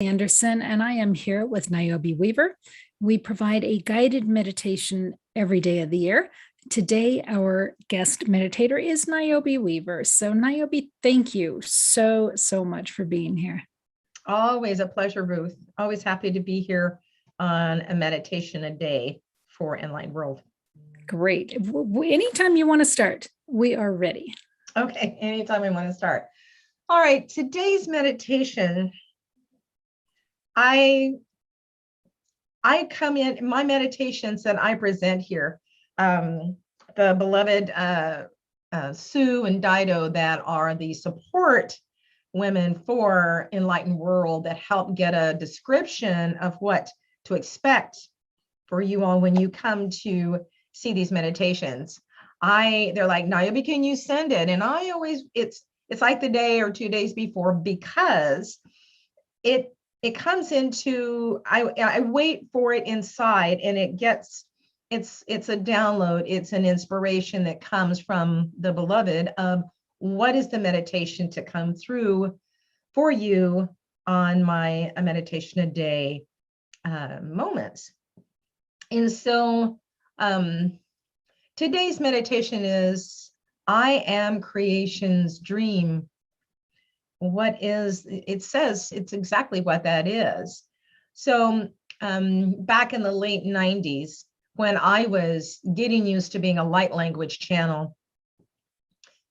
Anderson, and I am here with Niobe Weaver. We provide a guided meditation every day of the year. Today, our guest meditator is Niobe Weaver. So Niobe, thank you so much for being here. Always a pleasure, Ruth. Always happy to be here on a meditation a day for Enlightened World. Great. Anytime you want to start, we are ready. Okay, anytime I want to start. All right, today's meditation, I come in my meditations that I present here, the beloved Sue and Dido that are the support women for Enlightened World that help get a description of what to expect for you all when you come to see these meditations. They're like, Niobe, can you send it? And I always, it's like the day or 2 days before, because it comes into, I wait for it inside, and it's a download, it's an inspiration that comes from the beloved of what is the meditation to come through for you on my a meditation a day moments. And so today's meditation is, I am creation's dream. What is, it says it's exactly what that is. So back in the late 90s, when I was getting used to being a light language channel,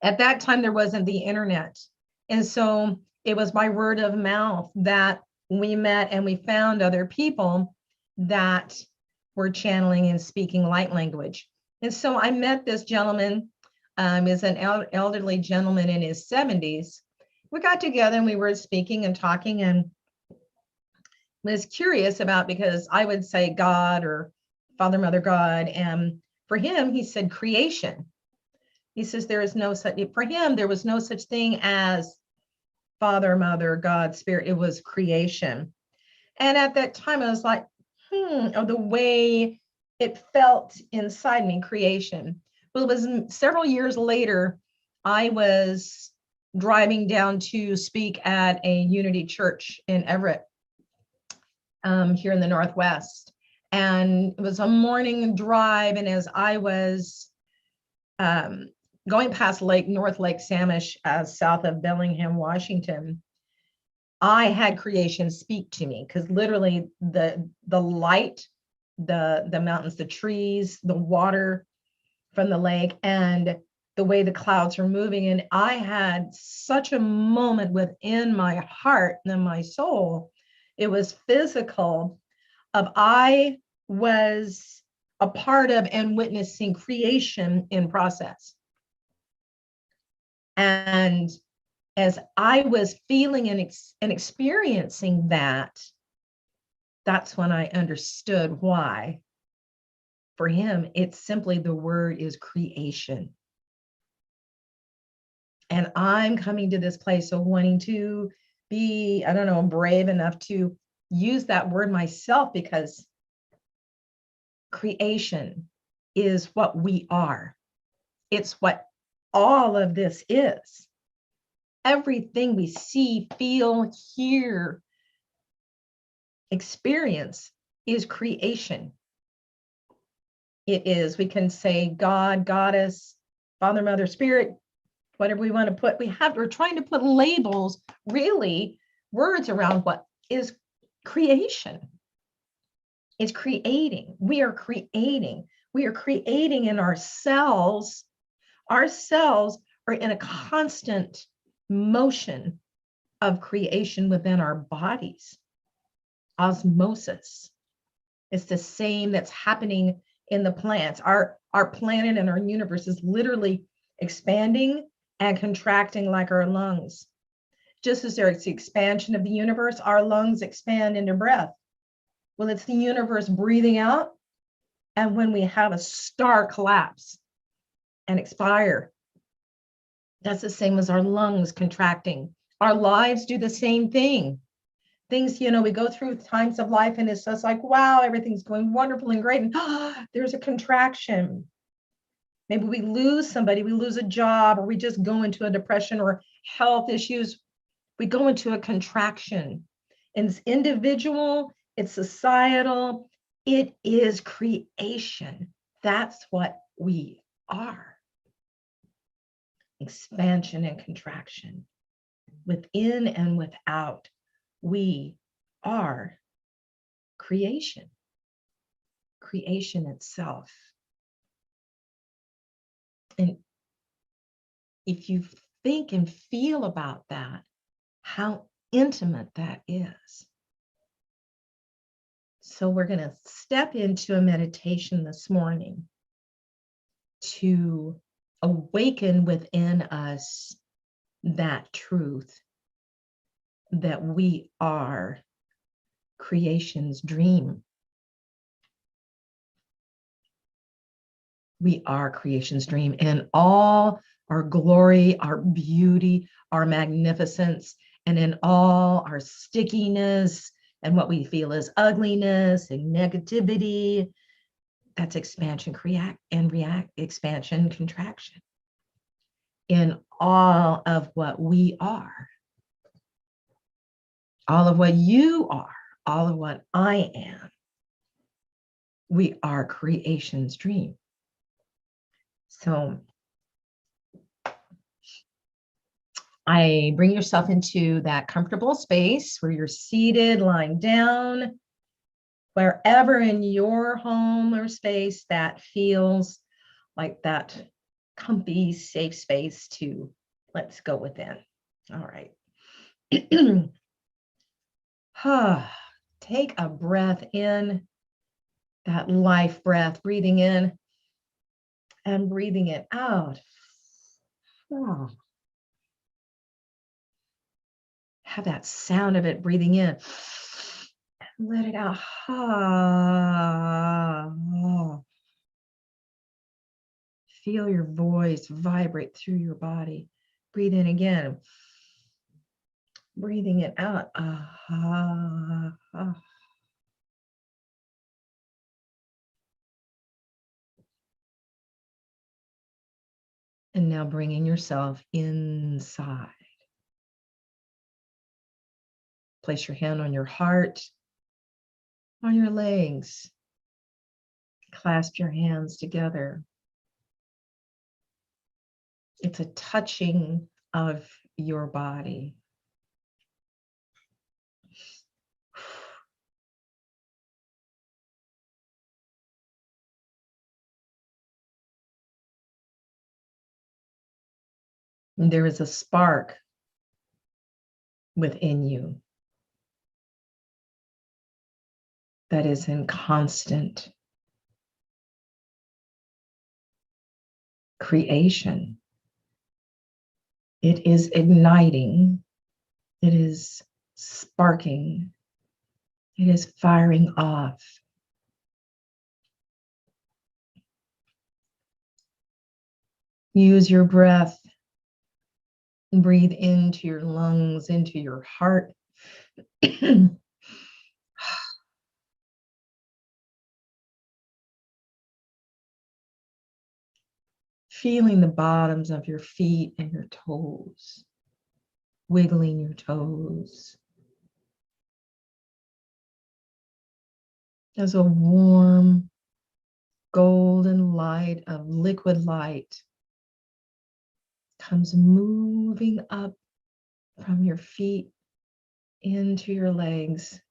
at that time there wasn't the internet. And so it was by word of mouth that we met and we found other people that were channeling and speaking light language. And so I met this gentleman, is an elderly gentleman in his 70s. We got together and we were speaking and talking, and was curious about, because I would say God or Father, Mother, God. And for him, he said creation. He says there is no such, for him, there was no such thing as Father, Mother, God, Spirit. It was creation. And at that time, I was like, the way it felt inside me, creation. Well, it was several years later, I was driving down to speak at a Unity church in Everett, here in the Northwest. And it was a morning drive. And as I was going past North Lake Samish, south of Bellingham, Washington, I had creation speak to me, because literally the light, the mountains, the trees, the water from the lake, and the way the clouds are moving. And I had such a moment within my heart and my soul. It was physical, of I was a part of and witnessing creation in process. And as I was feeling and experiencing that, that's when I understood why. For him, it's simply, the word is creation. And I'm coming to this place of wanting to be, I don't know, brave enough to use that word myself, because creation is what we are. It's what all of this is. Everything we see, feel, hear, experience is creation. It is, we can say God, Goddess, Father, Mother, Spirit, whatever we want to put. We're trying to put labels, really, words around what is creation. It's creating. We are creating. We are creating in ourselves. Ourselves are in a constant motion of creation within our bodies. Osmosis. It's the same that's happening in the plants. Our planet and our universe is literally expanding and contracting like our lungs. Just as there's the expansion of the universe, our lungs expand into breath. Well, it's the universe breathing out. And when we have a star collapse and expire, that's the same as our lungs contracting. Our lives do the same thing. Things, we go through times of life and it's just like, wow, everything's going wonderful and great. And there's a contraction. Maybe we lose somebody, we lose a job, or we just go into a depression or health issues. We go into a contraction. It's individual, it's societal, it is creation. That's what we are. Expansion and contraction. Within and without, we are creation. Creation itself. And if you think and feel about that, how intimate that is. So we're going to step into a meditation this morning to awaken within us that truth that we are creation's dream. We are creation's dream in all our glory, our beauty, our magnificence, and in all our stickiness and what we feel is ugliness and negativity. That's expansion, expansion, contraction. In all of what we are, all of what you are, all of what I am, we are creation's dream. So I bring yourself into that comfortable space where you're seated, lying down, wherever in your home or space that feels like that comfy, safe space to let's go within. All right. Take a breath in, that life breath, breathing in and breathing it out. Have that sound of it breathing in. Let it out. Feel your voice vibrate through your body. Breathe in again. Breathing it out. And now bringing yourself inside. Place your hand on your heart, on your legs. Clasp your hands together. It's a touching of your body. And there is a spark within you that is in constant creation. It is igniting. It is sparking. It is firing off. Use your breath. Breathe into your lungs, into your heart. Feeling the bottoms of your feet and your toes. Wiggling your toes. As a warm golden light of liquid light comes moving up from your feet into your legs,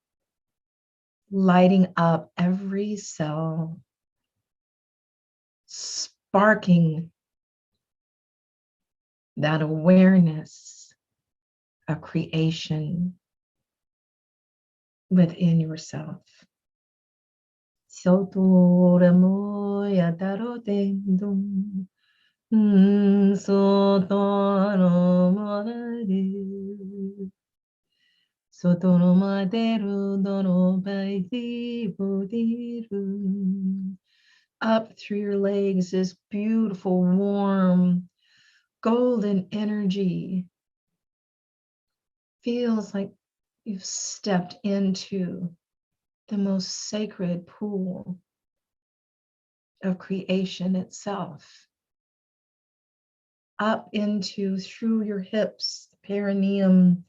lighting up every cell, sparking that awareness of creation within yourself. Up through your legs, this beautiful, warm, golden energy. Feels like you've stepped into the most sacred pool of creation itself. Up into, through your hips, the perineum,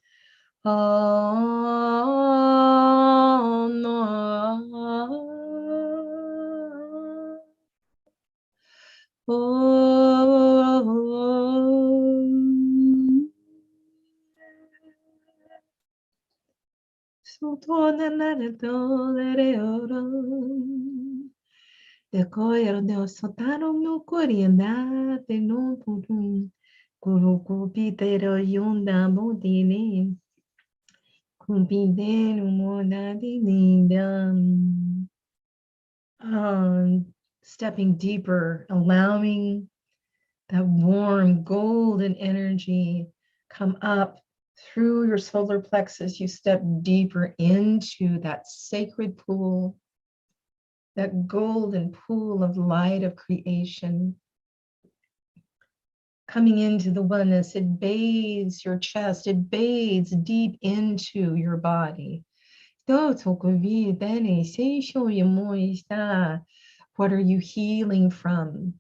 Oh, no. Oh, de coero de sotaron no corianda de no purum guru kupitero yunda modine kumpidero modadinidam. Stepping deeper, allowing that warm golden energy come up through your solar plexus. You step deeper into that sacred pool, that golden pool of light of creation. Coming into the oneness, it bathes your chest, it bathes deep into your body. What are you healing from?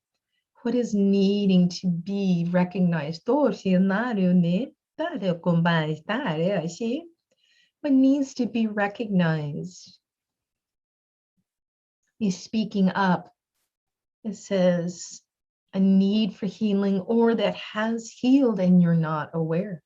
What is needing to be recognized? What needs to be recognized? He's speaking up. It says a need for healing or that has healed and you're not aware.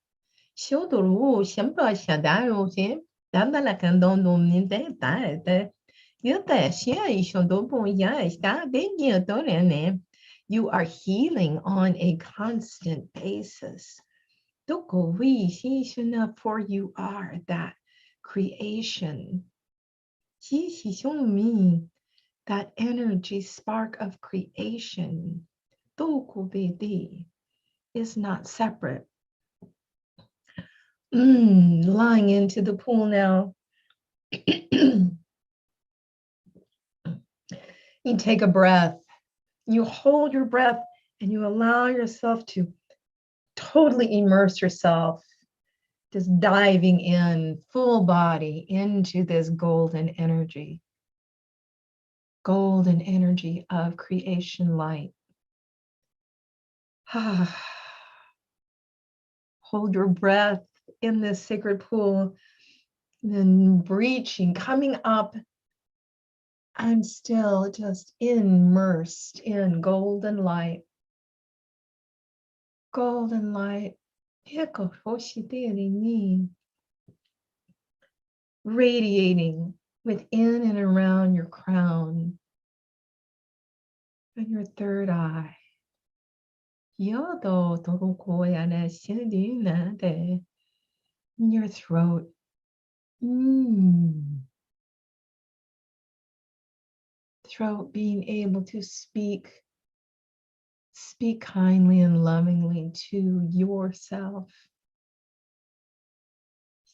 You are healing on a constant basis. For you are that creation. That energy spark of creation is not separate. Lying into the pool now. You take a breath. You hold your breath and you allow yourself to totally immerse yourself, just diving in full body into this golden energy of creation light. Hold your breath in this sacred pool, then reaching, coming up. I'm still just immersed in golden light. Golden light. Radiating within and around your crown and your third eye. In your throat. Throat being able to speak kindly and lovingly to yourself.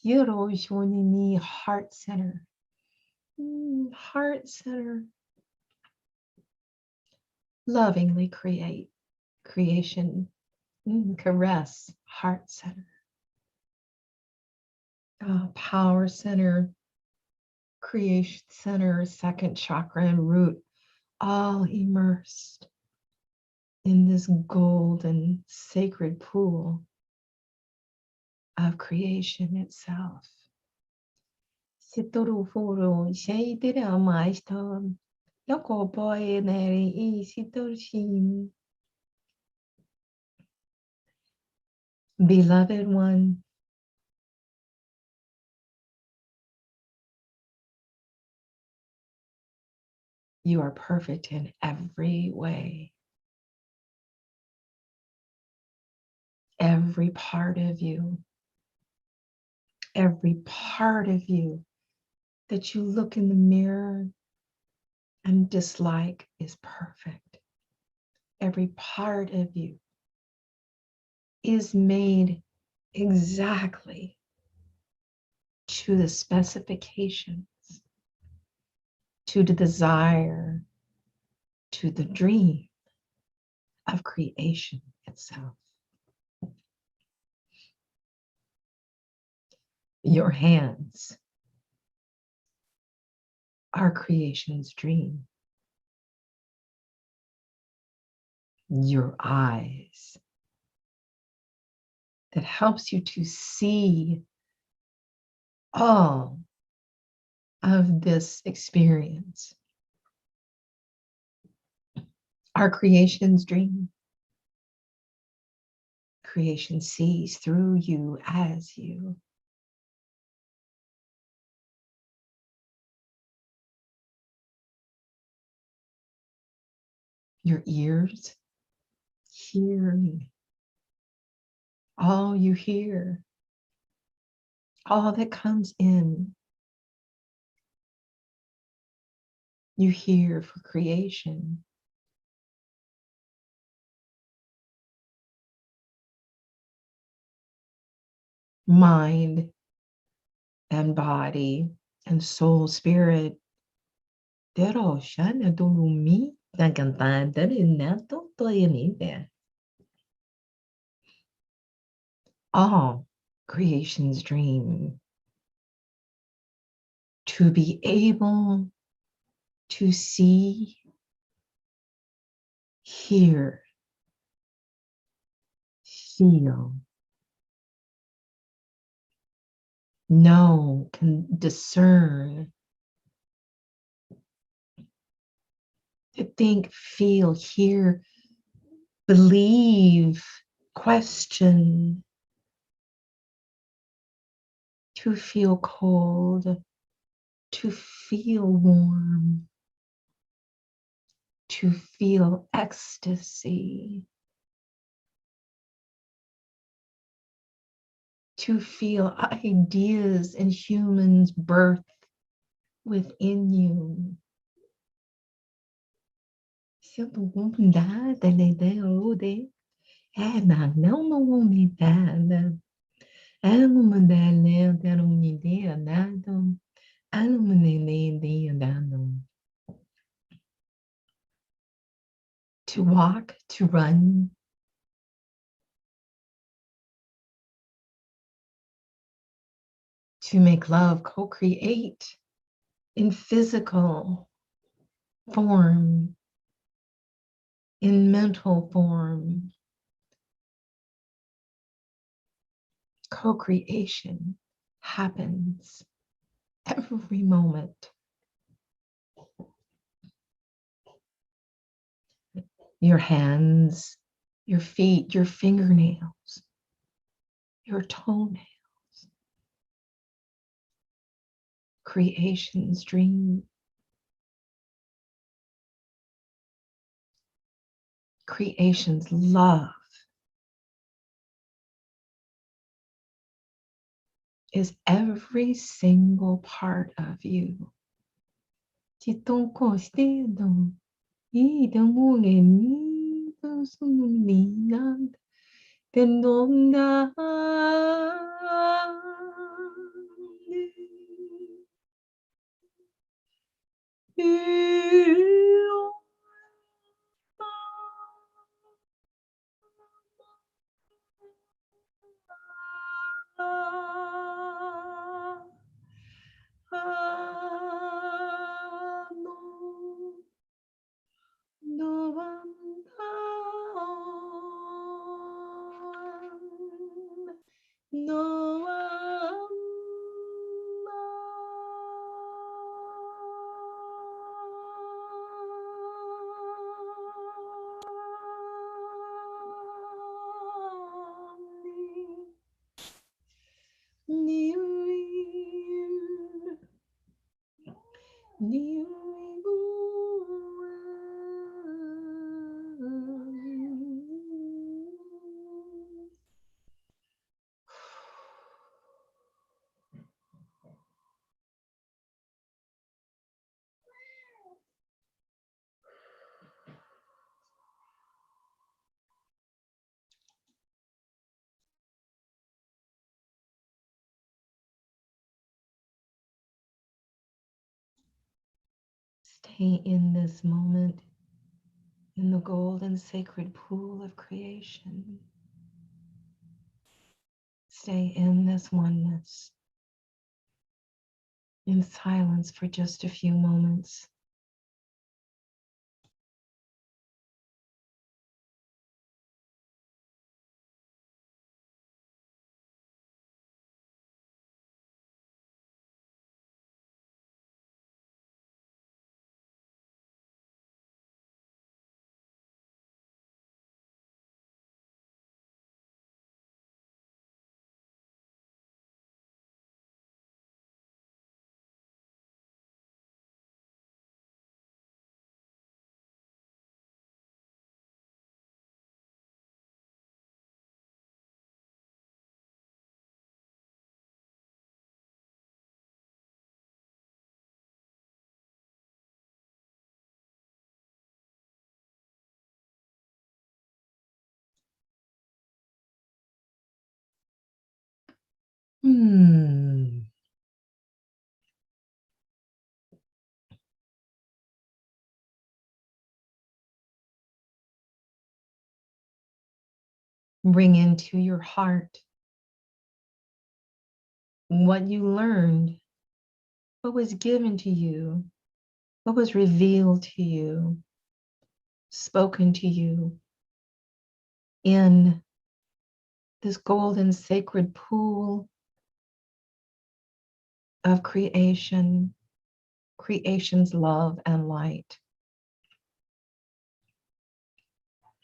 Heart center. Heart center. Lovingly create. Creation. Caress. Heart center. Power center. Creation center. Second chakra and root. All immersed in this golden sacred pool of creation itself. Beloved one, you are perfect in every way. Every part of you that you look in the mirror and dislike is perfect. Every part of you is made exactly to the specifications, to the desire, to the dream of creation itself. Your hands are creation's dream. Your eyes that helps you to see all of this experience, our creation's dream. Creation sees through you as you. Your ears hearing all you hear, all that comes in, you hear for creation. Mind and body and soul, spirit. All creation's dream, to be able to see, hear, feel, know, can discern, to think, feel, hear, believe, question, to feel cold, to feel warm, to feel ecstasy, to feel ideas and humans birth within you. Siento vontade delle idee ode, ma não umidade. Amo modelo, ter ideia dado. Amo ideia dado. To walk, to run, to make love, co-create in physical form, in mental form. Co-creation happens every moment. Your hands, your feet, your fingernails, your toenails. Creation's dream. Creation's love is every single part of you. Stay in this moment, in the golden sacred pool of creation. Stay in this oneness, in silence for just a few moments. Mm. Bring into your heart what you learned, what was given to you, what was revealed to you, spoken to you in this golden sacred pool of creation, creation's love and light.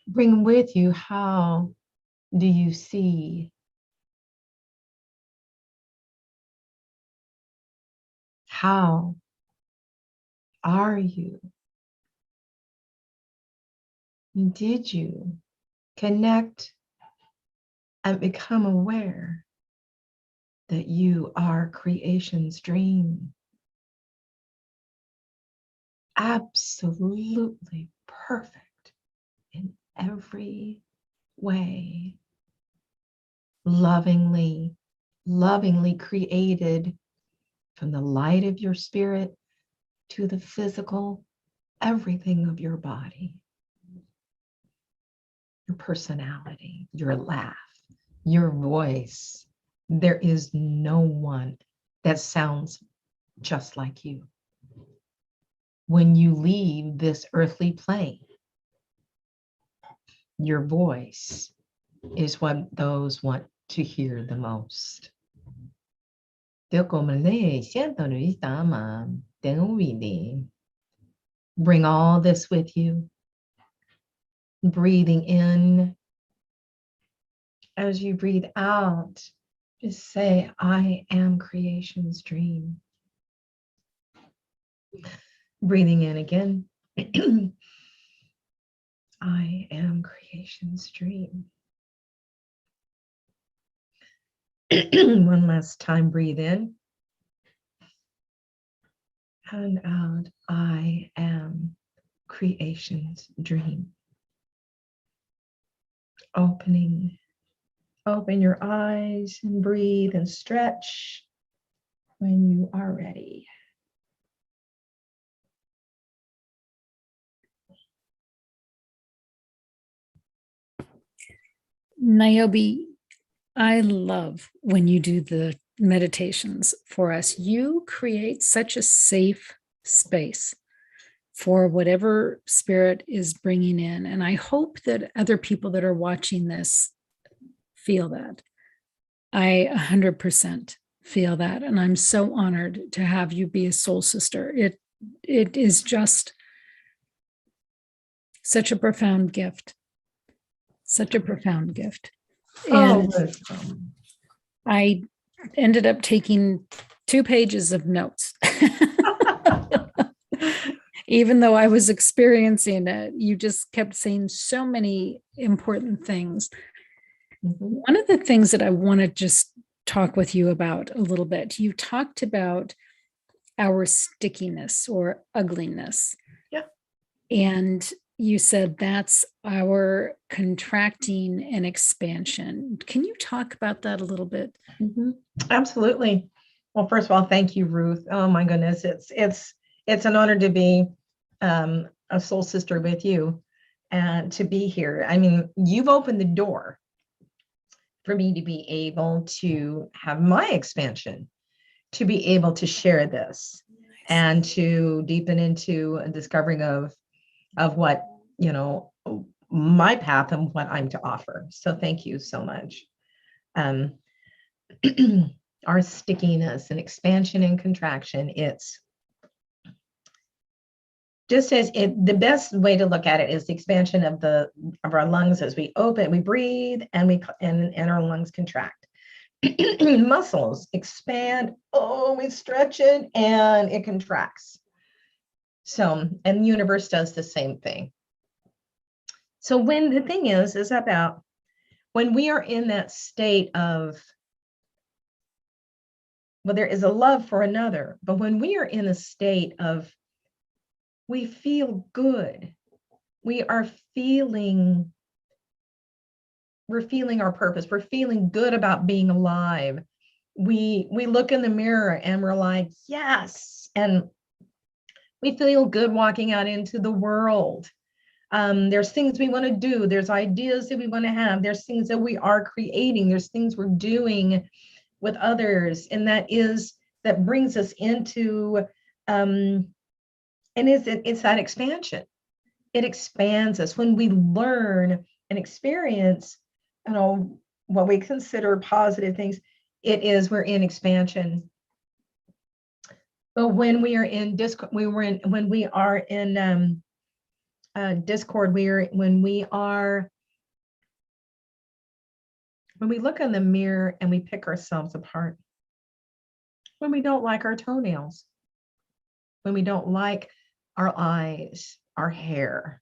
Bring with you, how do you see? How are you? Did you connect and become aware that you are creation's dream? Absolutely perfect in every way, lovingly, lovingly created from the light of your spirit to the physical, everything of your body, your personality, your laugh, your voice. There is no one that sounds just like you. When you leave this earthly plane, your voice is what those want to hear the most. Bring all this with you, breathing in. As you breathe out, just say, I am creation's dream. Breathing in again. I am creation's dream. One last time, breathe in. And out, I am creation's dream. Open your eyes and breathe and stretch when you are ready. Niobe, I love when you do the meditations for us. You create such a safe space for whatever spirit is bringing in. And I hope that other people that are watching this feel that. I 100% feel that. And I'm so honored to have you be a soul sister. It is just such a profound gift. Such a profound gift. And I ended up taking 2 pages of notes. Even though I was experiencing it, you just kept saying so many important things. One of the things that I want to just talk with you about a little bit, you talked about our stickiness or ugliness. Yeah. And you said that's our contracting and expansion. Can you talk about that a little bit? Absolutely. Well, first of all, thank you, Ruth. Oh my goodness, it's an honor to be a soul sister with you and to be here. I mean, you've opened the door for me to be able to have my expansion, to be able to share this and to deepen into a discovering of what, my path and what I'm to offer. So thank you so much. Our stickiness and expansion and contraction, it's just as the best way to look at it is the expansion of our lungs as we open, we breathe, and our lungs contract. Muscles expand, we stretch it and it contracts. So, and the universe does the same thing. So when the thing is about when we are in that state of, well, there is a love for another, but when we are in a state of, we feel good, we're feeling our purpose, we're feeling good about being alive, we look in the mirror and we're like, yes, and we feel good walking out into the world. There's things we want to do. There's ideas that we want to have. There's things that we are creating. There's things we're doing with others. And that brings us into, and it's that expansion. It expands us when we learn and experience, what we consider positive things. We're in expansion. But when we are in discord, when we are in discord, when we look in the mirror and we pick ourselves apart, when we don't like our toenails, when we don't like our eyes, our hair,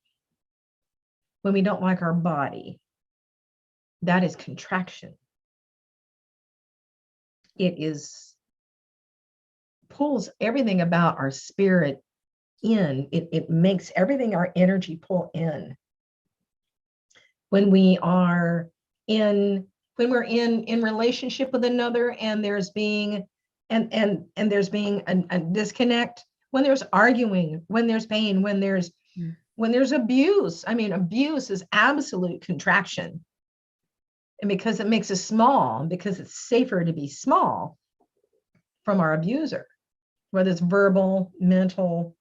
when we don't like our body, that is contraction. Pulls everything about our spirit in. It makes everything, our energy, pull in. When we're in relationship with another, and there's being a disconnect, when there's arguing, when there's pain, when there's abuse. I mean, abuse is absolute contraction. And because it makes us small, because it's safer to be small from our abuser, whether it's verbal, mental,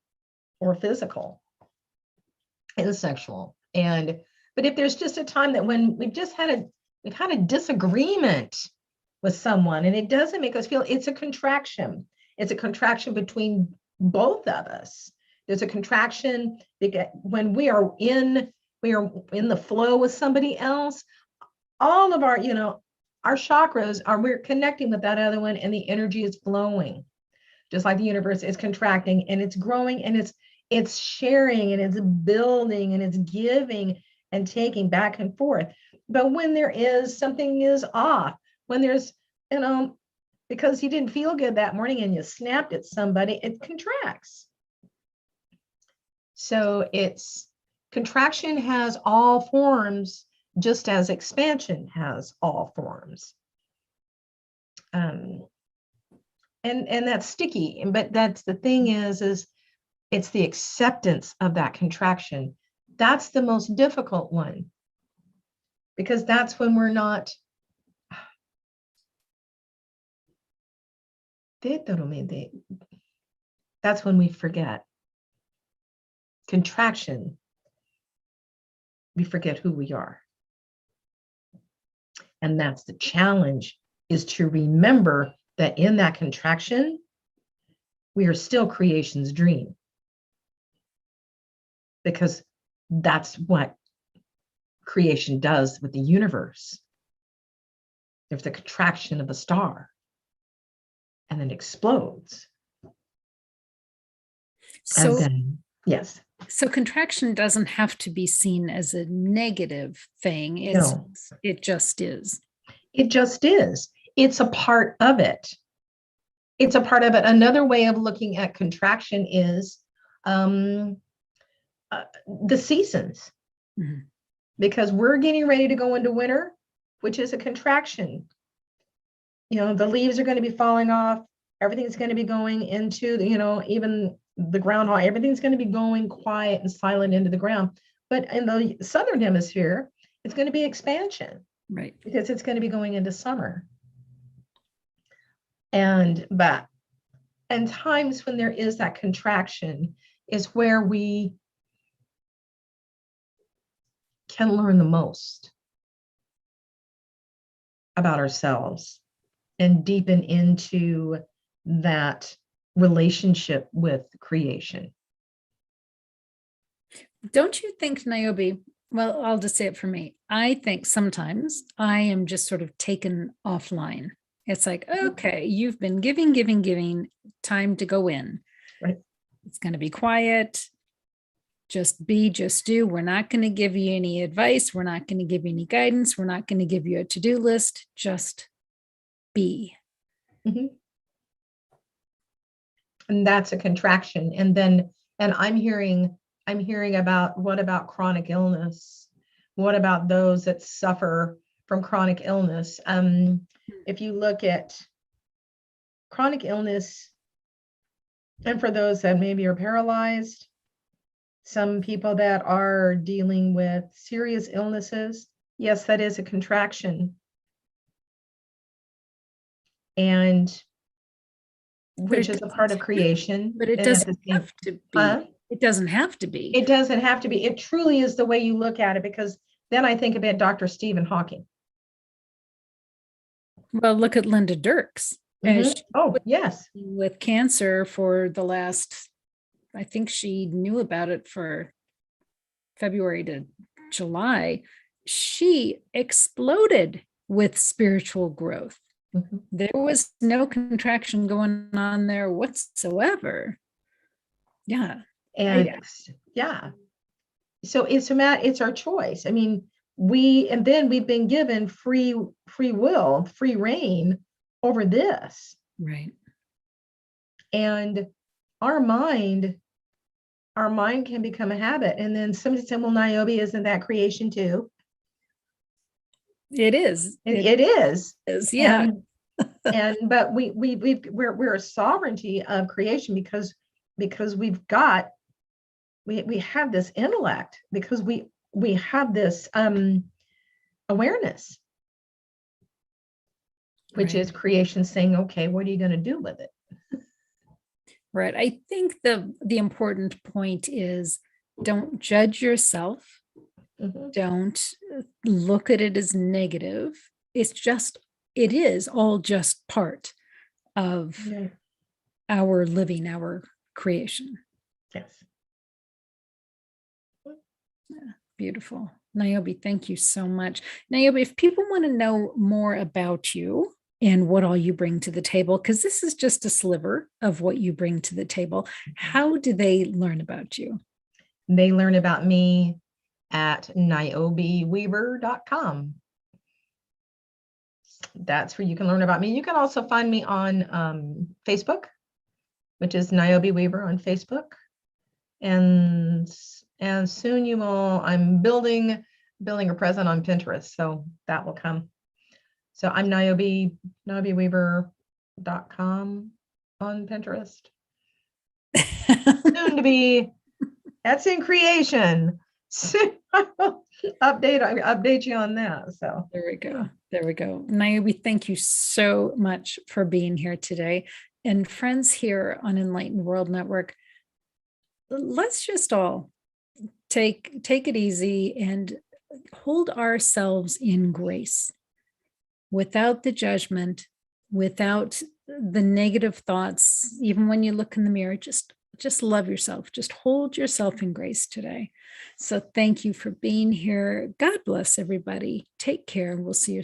or physical and sexual. But if there's just a time that when we've had a disagreement with someone and it doesn't make us feel, it's a contraction. It's a contraction between both of us. There's a contraction when we are in the flow with somebody else. All of our chakras we're connecting with that other one, and the energy is flowing. Just like the universe is contracting and it's growing and it's sharing and it's building and it's giving and taking back and forth. But when something is off, when there's, because you didn't feel good that morning and you snapped at somebody, it contracts. So contraction has all forms, just as expansion has all forms. And that's sticky, but that's the thing is it's the acceptance of that contraction. That's the most difficult one, because that's when we're not. That's when we forget. Contraction, we forget who we are. And that's the challenge, is to remember that in that contraction, we are still creation's dream. Because that's what creation does with the universe. There's the contraction of a star, and then explodes. So, and then, yes. So contraction doesn't have to be seen as a negative thing. It just is. It just is. It's a part of it. It's a part of it. Another way of looking at contraction is the seasons. Mm-hmm. Because we're getting ready to go into winter, which is a contraction. The leaves are going to be falling off. Everything's going to be going into, even the groundhog, everything's going to be going quiet and silent into the ground. But in the southern hemisphere, it's going to be expansion. Right. Because it's going to be going into summer. And times when there is that contraction is where we can learn the most about ourselves and deepen into that relationship with creation. Don't you think, Niobe? Well, I'll just say it for me. I think sometimes I am just sort of taken offline. It's like, okay, you've been giving, time to go in. Right. It's going to be quiet. Just be, just do. We're not going to give you any advice. We're not going to give you any guidance. We're not going to give you a to-do list. Just be. Mm-hmm. And that's a contraction. And I'm hearing about, what about chronic illness? What about those that suffer from chronic illness? If you look at chronic illness, and for those that maybe are paralyzed, some people that are dealing with serious illnesses, yes, that is a contraction. And which is a part of creation. But it and at doesn't the same, have to be. huh? It doesn't have to be. It doesn't have to be. It truly is the way you look at it, because then I think about Dr. Stephen Hawking. Well, look at Linda Dirks. Oh, yes. With cancer for the last, I think she knew about it for February to July. She exploded with spiritual growth. There was no contraction going on there whatsoever. Yeah. And yeah. So it's our choice. I mean, we've been given free will, free reign over this. Right. And our mind can become a habit. And then somebody said, well, Niobe, isn't that creation too? It is. It is. Yeah. But we're a sovereignty of creation because we have this intellect, because we have this awareness, which is creation saying, okay, what are you going to do with it? Right. I think the important point is, don't judge yourself. Don't look at it as negative. It is all just part of our living, our creation. Yes. Yeah, beautiful. Niobe, thank you so much. Niobe, if people want to know more about you and what all you bring to the table, because this is just a sliver of what you bring to the table, how do they learn about you? They learn about me at niobeweaver.com. That's where you can learn about me. You can also find me on Facebook, which is Niobe Weaver on Facebook. And soon you will, I'm building a presence on Pinterest, so that will come. So I'm niobeweaver.com on Pinterest. Soon to be, that's in creation. Soon I will update you on that. So there we go. There we go. Niobe, thank you so much for being here today. And friends here on Enlightened World Network, let's just all take it easy and hold ourselves in grace, without the judgment, without the negative thoughts. Even when you look in the mirror, just love yourself. Just hold yourself in grace today. So thank you for being here. God bless everybody. Take care. We'll see you soon.